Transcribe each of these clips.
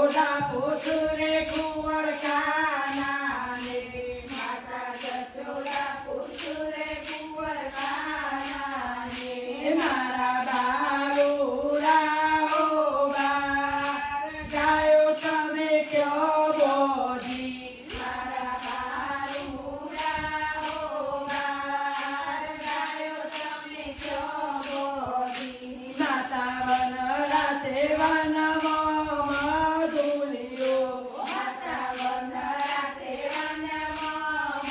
જશોદા પુત્રે કુંવર કાનાને માતા જશોદા પુત્રે કુંવર કાનાને મારા બાલુડા ઓ બાર ગાયો તમે કયો બોધી મારા બાલુડા ઓ બાર ગાયો તમે કયો બોધી માતા વનરાતે વનમાં મધુલિયો માતા વનરાતે વનમાં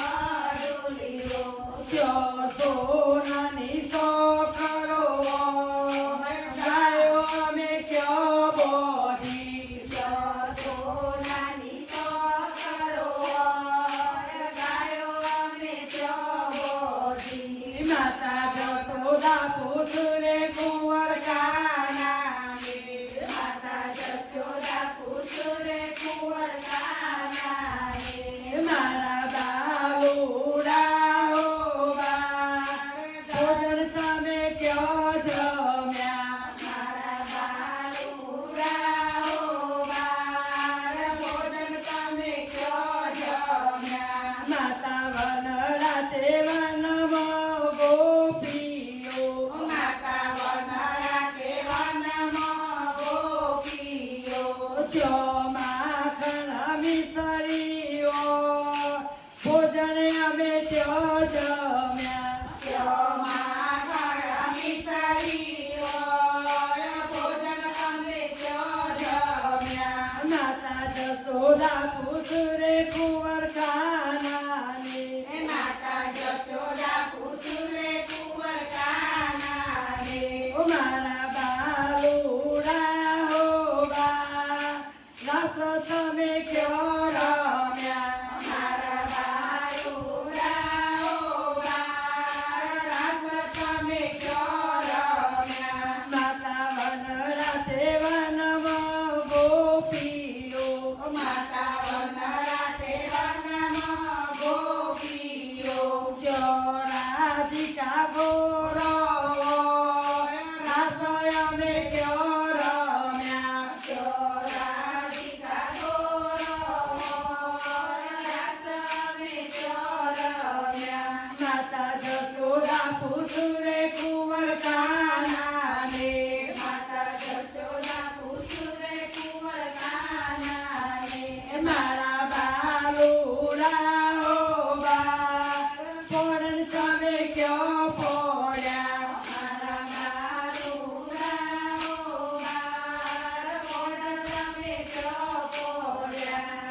મધુલિયો ત્યો સોનાની સોકરો ગાયો અમે કયો બોધી સોનાની સોકરો ગાયો અમે કયો બોધી માતા જશોદા પુત્રે કુંવર કાનાને માતા જશોદા પુત્રે કુંવર કાનાને મારા બાલુડા ઓ બાર ભોજન તમે કયો જમ્યા મારા બાલુડા ઓ બાર ભોજન તમે કયો જમ્યા માતા વનરાતે વનમાં ગોપીઓ માતા વનરાતે વનમાં ગોપીઓ ત્યો માખણ મિસરીઓ ભોજન અમે ત્યો જમ્યા માતા જશોદા પુત્રે કુંવર કાનાને મારા બાલુડા હો બા રસ તમે કયો રમ્યા માતા વનરાતે વનમાં ગોપીઓ ત્યો રાધિકા ગોરવો રસ અમે કયો રમ્યા માતા જશોદા પુત્રે કુંવર કાનાને મારા બાલુડા હો બા ફોડન તમે કયો ફોડ્યા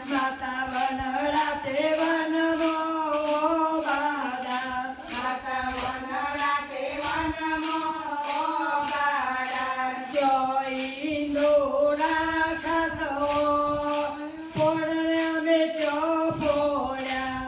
માતા વનરાતે વનમો બાદા જોઈ દોડા ખાતો ફોડન અમે કયો ફોડ્યા